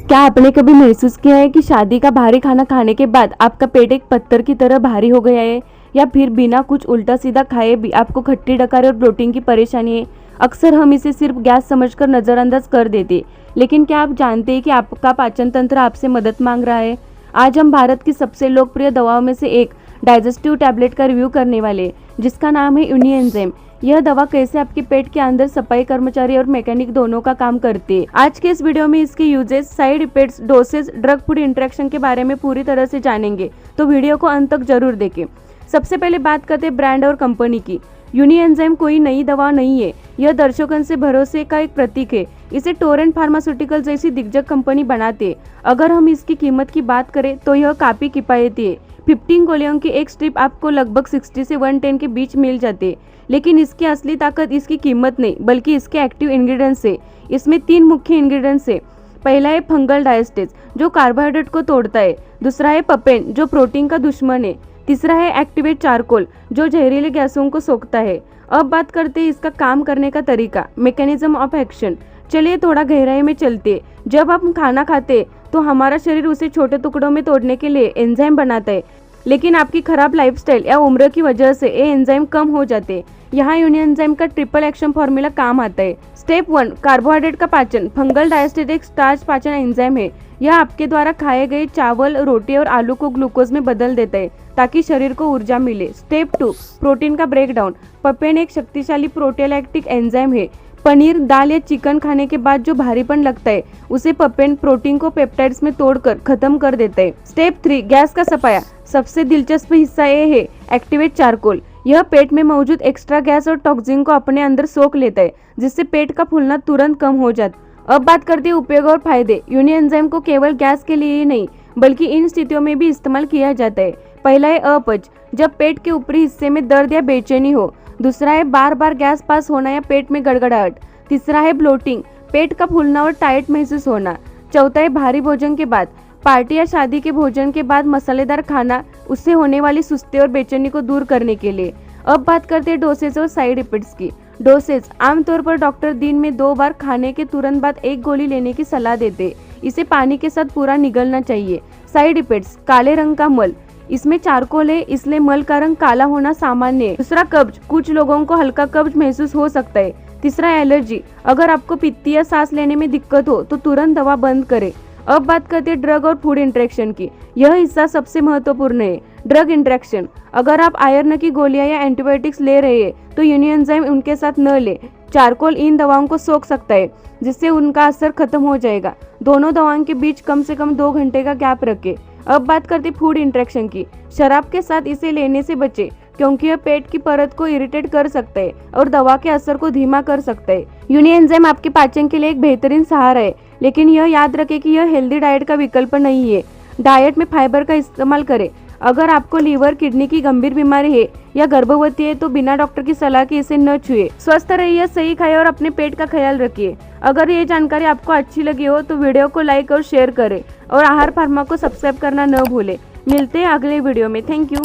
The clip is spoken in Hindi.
क्या आपने कभी महसूस किया है कि शादी का भारी खाना खाने के बाद आपका पेट एक पत्थर की तरह भारी हो गया है, या फिर बिना कुछ उल्टा सीधा खाए भी आपको खट्टी डकार और ब्लोटिंग की परेशानी है। अक्सर हम इसे सिर्फ गैस समझकर नज़रअंदाज कर देते, लेकिन क्या आप जानते हैं कि आपका पाचन तंत्र आपसे मदद मांग रहा है। आज हम भारत की सबसे लोकप्रिय दवाओं में से एक डाइजेस्टिव टैबलेट का रिव्यू करने वाले, जिसका नाम है यूनिएंजाइम। यह दवा कैसे आपके पेट के अंदर सफाई कर्मचारी और मैकेनिक दोनों का काम करती है। आज के इस वीडियो में इसके uses, side effects, dosage, drug food interaction के बारे में पूरी तरह से जानेंगे, तो वीडियो को अंत तक जरूर देखें। सबसे पहले बात करते हैं ब्रांड और कंपनी की। यूनिएंजाइम कोई नई दवा नहीं है, यह दर्शकों से भरोसे का एक प्रतीक है। इसे टोरेंट फार्मास्यूटिकल जैसी दिग्गज कंपनी बनाते है। अगर हम इसकी कीमत की बात करें तो यह काफी किफायती है। 15 गोलियों की एक स्ट्रिप आपको लगभग 60 से 110 के बीच मिल जाते हैं। लेकिन इसकी असली ताकत इसकी कीमत नहीं, बल्कि इसके एक्टिव इंग्रेडिएंट्स है। इसमें 3 मुख्य इंग्रेडिएंट्स है। पहला है फंगल डायस्टेज, जो कार्बोहाइड्रेट को तोड़ता है। दूसरा है पपेन, जो प्रोटीन का दुश्मन है। तीसरा है एक्टिवेट चारकोल, जो जहरीले गैसों को सोखता है। अब बात करते हैं इसका काम करने का तरीका, मैकेनिज्म ऑफ एक्शन। चलिए थोड़ा गहराई में चलते। जब हम खाना खाते तो हमारा शरीर उसे छोटे टुकड़ों में तोड़ने के लिए एंजाइम बनाता है, लेकिन आपकी खराब लाइफस्टाइल या उम्र की वजह से ये एंजाइम कम हो जाते हैं। यहाँ यूनिएंजाइम का ट्रिपल एक्शन फॉर्मूला काम आता है। स्टेप 1, कार्बोहाइड्रेट का पाचन। फंगल डायस्टेज एक स्टार्च पाचन एंजाइम है। यह आपके द्वारा खाए गए चावल, रोटी और आलू को ग्लूकोज में बदल देता है, ताकि शरीर को ऊर्जा मिले। स्टेप 2, प्रोटीन का ब्रेकडाउन। पपेन एक शक्तिशाली प्रोटीओलाइटिक एंजाइम है। पनीर, दाल या चिकन खाने के बाद जो भारीपन लगता है, उसे पपेन प्रोटीन को पेप्टाइड्स में तोड़कर खत्म कर देता है। स्टेप 3, गैस का सफाया। सबसे दिलचस्प हिस्सा ये है एक्टिवेट चारकोल। यह पेट में मौजूद एक्स्ट्रा गैस और टॉक्सिन को अपने अंदर सोख लेता है, जिससे पेट का फूलना तुरंत कम हो जाता है। अब बात करते हैं उपयोग और फायदे। यूनिएंजाइम को केवल गैस के लिए ही नहीं, बल्कि इन स्थितियों में भी इस्तेमाल किया जाता है। पहला है अपच, जब पेट के ऊपरी हिस्से में दर्द या बेचैनी हो। दूसरा है बार बार गैस पास होना या पेट में गड़गड़ाहट। तीसरा है ब्लोटिंग, पेट का फूलना और टाइट महसूस होना। चौथा है भारी भोजन के बाद, पार्टी या शादी के भोजन के बाद मसालेदार खाना, उससे होने वाली सुस्ती और बेचैनी को दूर करने के लिए। अब बात करते हैं डोसेज और साइड इफेक्ट्स की। डोसेज, आमतौर पर डॉक्टर दिन में 2 बार खाने के तुरंत बाद 1 गोली लेने की सलाह देते। इसे पानी के साथ पूरा निगलना चाहिए। साइड इफेक्ट्स, काले रंग का मल। इसमें चारकोल है, इसलिए मल का रंग काला होना सामान्य है। दूसरा, कब्ज, कुछ लोगों को हल्का कब्ज महसूस हो सकता है। तीसरा, एलर्जी, अगर आपको पित्ती या सांस लेने में दिक्कत हो तो तुरंत दवा बंद करें। अब बात करते हैं ड्रग और फूड इंटरेक्शन की। यह हिस्सा सबसे महत्वपूर्ण है। ड्रग इंटरेक्शन, अगर आप आयरन की गोलियां या एंटीबायोटिक्स ले रहे हैं तो यूनिएंजाइम उनके साथ न ले। चारकोल इन दवाओं को सोख सकता है, जिससे उनका असर खत्म हो जाएगा। दोनों दवाओं के बीच कम से कम 2 घंटे का गैप रखें। अब बात करते फूड इंटरेक्शन की। शराब के साथ इसे लेने से बचे, क्योंकि यह पेट की परत को इरिटेट कर सकता है और दवा के असर को धीमा कर सकता है। यूनिएंजाइम आपके पाचन के लिए एक बेहतरीन सहारा है, लेकिन यह याद रखें कि यह हेल्दी डाइट का विकल्प नहीं है। डाइट में फाइबर का इस्तेमाल करें। अगर आपको लीवर, किडनी की गंभीर बीमारी है या गर्भवती है तो बिना डॉक्टर की सलाह के इसे न छुए। स्वस्थ रहिए, सही खाइए और अपने पेट का ख्याल रखिए। अगर ये जानकारी आपको अच्छी लगी हो तो वीडियो को लाइक और शेयर करें, और आहार फार्मा को सब्सक्राइब करना न भूलें। मिलते हैं अगले वीडियो में। Thank you.